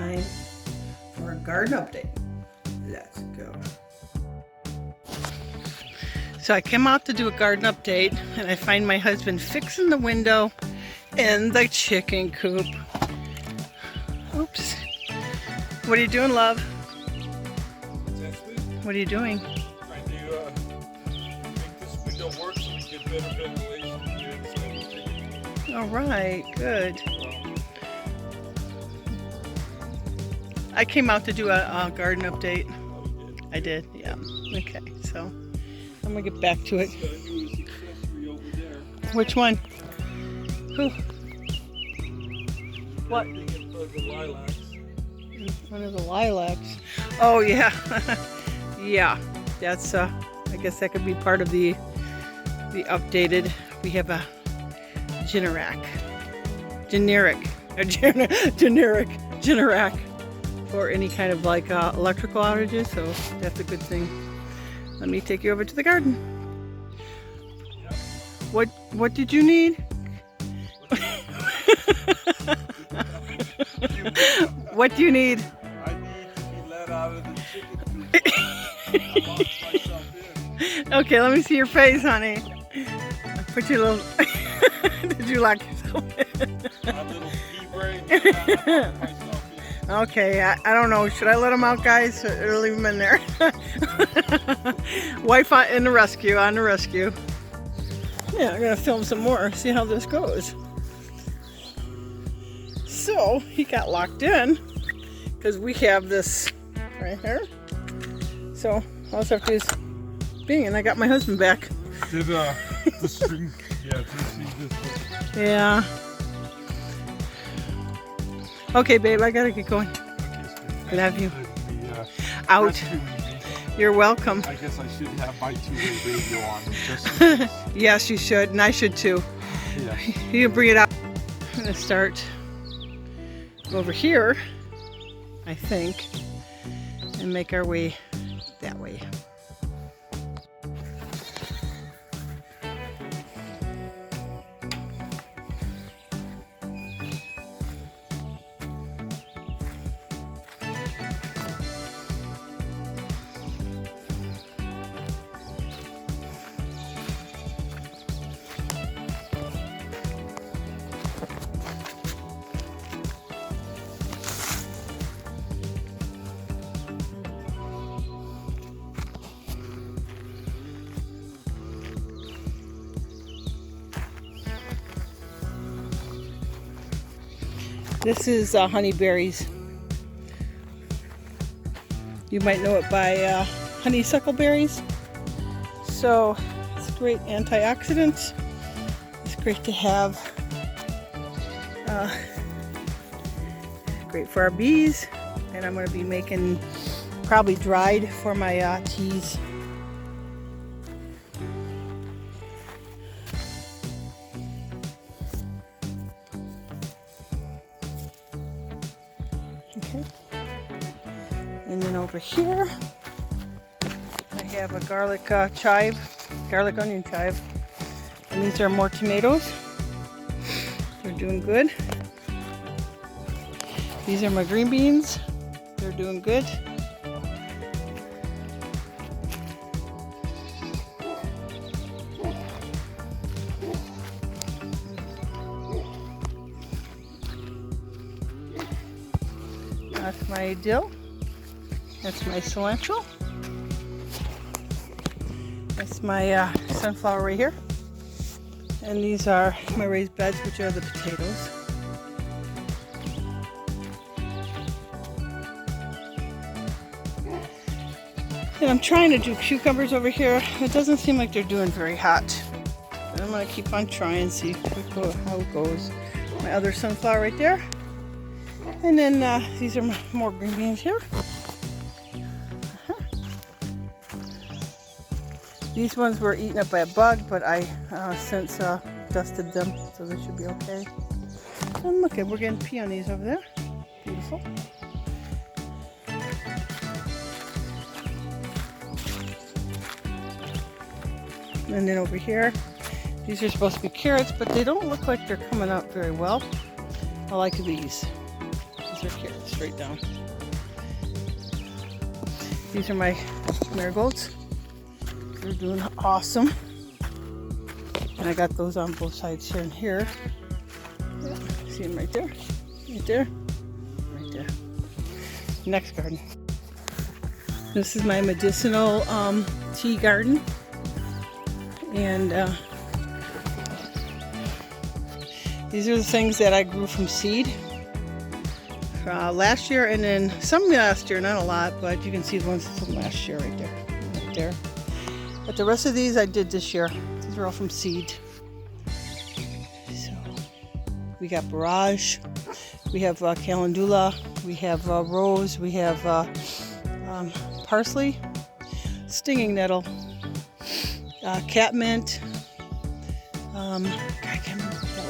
time for a garden update. Let's go. So I came out to do a garden update and I find my husband fixing the window in the chicken coop. Oops. What are you doing, love? What are you doing? Trying to make this window work so we get better ventilation here inside the chicken. All right, good. I came out to do a garden update. I did, yeah. Okay, so I'm gonna get back to it. Which one? Who? What? One of the lilacs. Oh yeah, yeah. That's I guess that could be part of the updated. We have a generic for any kind of like electrical outages. So that's a good thing. Let me take you over to the garden. What did you need? What do you need? I need to be let out of the chicken coop. I locked myself in. Okay, let me see your face, honey. Put your little... Did you lock yourself in? My little pea brain. I locked myself in. Okay, I don't know. Should I let him out, guys, or leave him in there? Wife on the rescue. Yeah, I'm gonna film some more. See how this goes. So he got locked in because we have this right here. So all I have to do is bing, and I got my husband back. Did the string? Yeah. Did you see this? Yeah. Okay, babe, I gotta get going. Love you. Out. You're welcome. I guess I should have my two-way radio on. Just in case. Yes, you should, and I should too. Yeah. You can bring it out. I'm gonna start over here, I think, and make our way that way. This is honeyberries. You might know it by honeysuckle berries. So it's a great antioxidant. It's great to have. Great for our bees. And I'm going to be making probably dried for my teas. Okay. And then over here, I have a garlic garlic onion chive. And these are more tomatoes. They're doing good. These are my green beans. They're doing good. That's my dill. That's my cilantro. That's my sunflower right here. And these are my raised beds, which are the potatoes. And I'm trying to do cucumbers over here. It doesn't seem like they're doing very hot. But I'm going to keep on trying, see how it goes. My other sunflower right there. And then these are more green beans here. These ones were eaten up by a bug, but I since dusted them, so they should be okay. And look, we're getting peonies over there. Beautiful. And then over here, these are supposed to be carrots, but they don't look like they're coming out very well. I like these. These are carrots straight down. These are my marigolds. They're doing awesome. And I got those on both sides here and here. Yeah, see them right there? Right there? Right there. Next garden. This is my medicinal tea garden. And these are the things that I grew from seed last year, and then some last year, not a lot, but you can see the ones from last year right there. Right there. But the rest of these I did this year. These are all from seed. So we got borage, we have calendula, we have rose, we have parsley, stinging nettle, catmint. I can't remember what that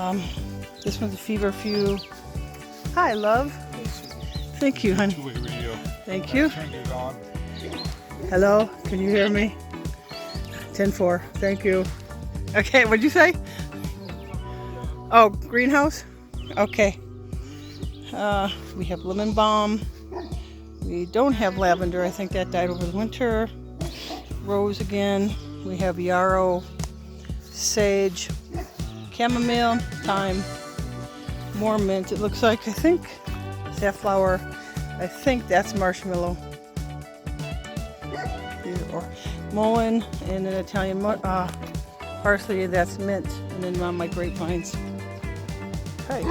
one is. This one's a feverfew. Hi, love. Thank you, honey. Two-way radio. Thank you. Turned it on. Hello, can you hear me? 10-4. Thank you. Okay, what'd you say? Oh, greenhouse? Okay. We have lemon balm. We don't have lavender. I think that died over the winter. Rose again. We have yarrow, sage, chamomile, thyme, more mint. It looks like, I think, safflower. I think that's marshmallow. Or mullein and an Italian parsley, that's mint. And then my grapevines. Okay.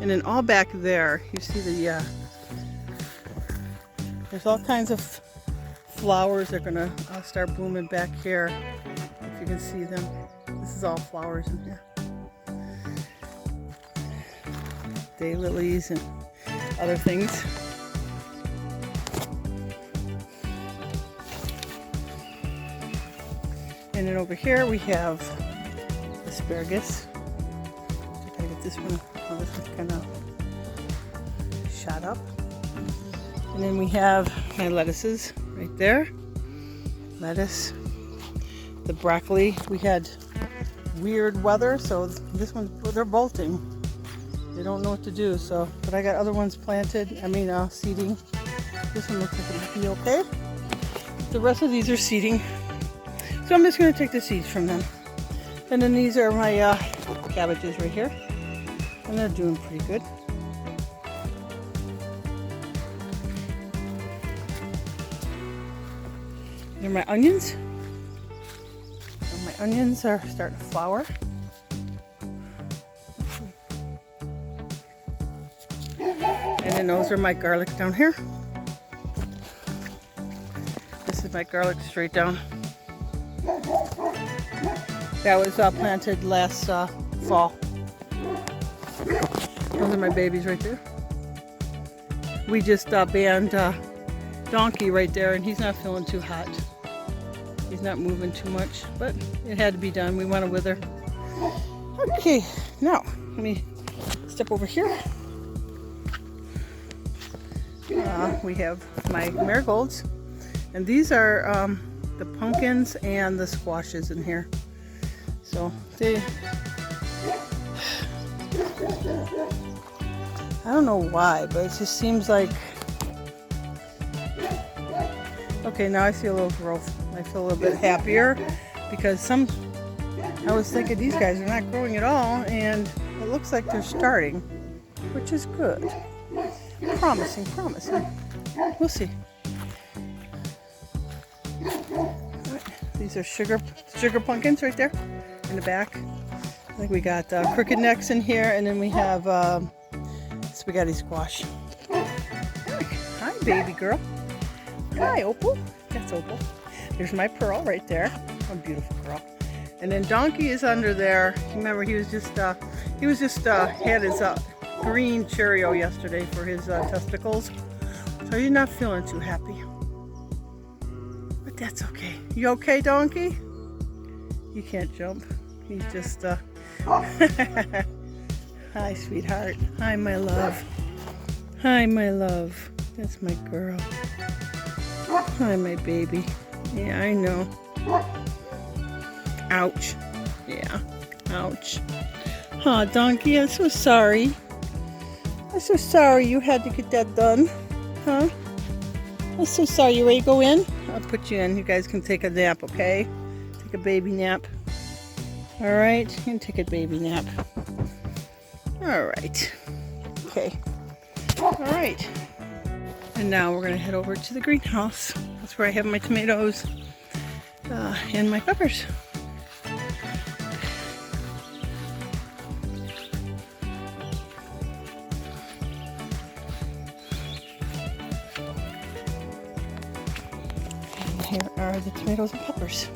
And then all back there, you see the, there's all kinds of flowers. They're gonna start blooming back here, if you can see them. This is all flowers in here. Daylilies and other things. And then over here we have asparagus. I gotta get this one. Oh, this one's kind of shot up. And then we have my lettuces right there. Lettuce. The broccoli. We had weird weather, so this one, they're bolting. They don't know what to do. So, but I got other ones planted. Seeding. This one looks like it'll be okay. The rest of these are seeding. So I'm just going to take the seeds from them. And then these are my cabbages right here. And they're doing pretty good. They're my onions. And my onions are starting to flower. And then those are my garlic down here. This is my garlic straight down. That was planted last fall. Those are my babies right there. We just banned Donkey right there, and he's not feeling too hot. He's not moving too much, but it had to be done. We want to wither. Okay, now let me step over here. We have my marigolds, and these are the pumpkins and the squashes in here. So they, I don't know why, but it just seems like, okay, now I see a little growth. I feel a little bit happier because I was thinking these guys are not growing at all, and it looks like they're starting, which is good. Promising. We'll see. These are sugar pumpkins right there in the back. I think we got crooked necks in here, and then we have spaghetti squash. Hi, baby girl. Hi, Opal. That's Opal. There's my Pearl right there. A beautiful girl. And then Donkey is under there. Remember, he was just had his green Cheerio yesterday for his testicles, so he's not feeling too happy. But that's okay. You okay, Donkey? He can't jump. He's just hi, sweetheart. Hi, my love. Hi, my love. That's my girl. Hi, my baby. Yeah, I know. Ouch. Yeah. Ouch. Aw, donkey, I'm so sorry. I'm so sorry you had to get that done. Huh? I'm so sorry. You ready to go in? I'll put you in. You guys can take a nap, okay? Take a baby nap. Alright? You can take a baby nap. Alright. Okay. Alright. And now we're going to head over to the greenhouse. That's where I have my tomatoes and my peppers. And here are the tomatoes and peppers.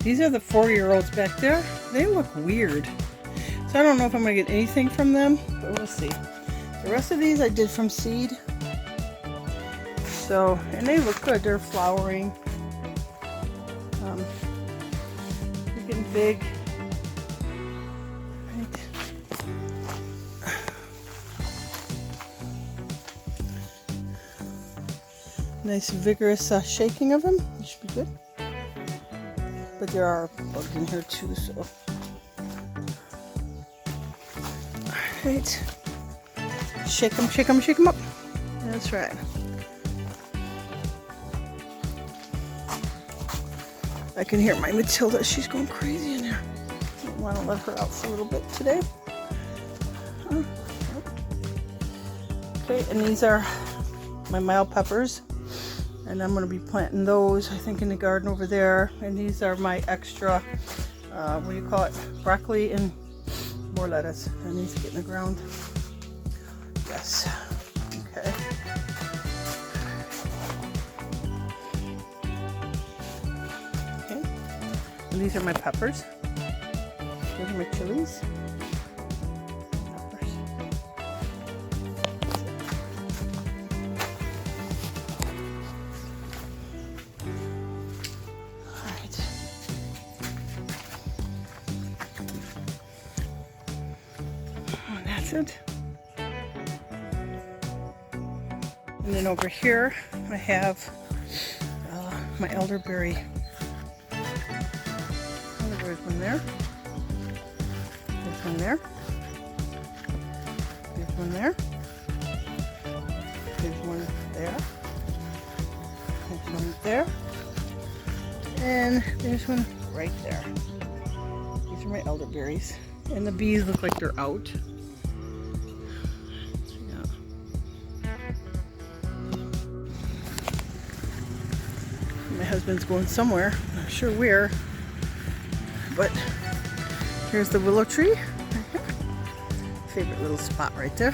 These are the 4-year-olds back there. They look weird. So I don't know if I'm going to get anything from them, but we'll see. The rest of these I did from seed. So, and they look good. They're flowering. They're getting big. Right. Nice vigorous shaking of them. It should be good. But there are bugs in here too, so. Alright. Shake them, shake them, shake them up. That's right. I can hear my Matilda. She's going crazy in there. I don't want to let her out for a little bit today. Okay, and these are my mild peppers. And I'm going to be planting those, I think, in the garden over there. And these are my extra, what do you call it? Broccoli and more lettuce. And these get in the ground. Yes. Okay. Okay. And these are my peppers. These are my chilies. It. And then over here I have my elderberry. There's one there. There's one there. There's one there. There's one there. There's one there. And there's one right there. These are my elderberries. And the bees look like they're out. My husband's going somewhere, not sure where, but here's the willow tree right here. Favorite little spot right there.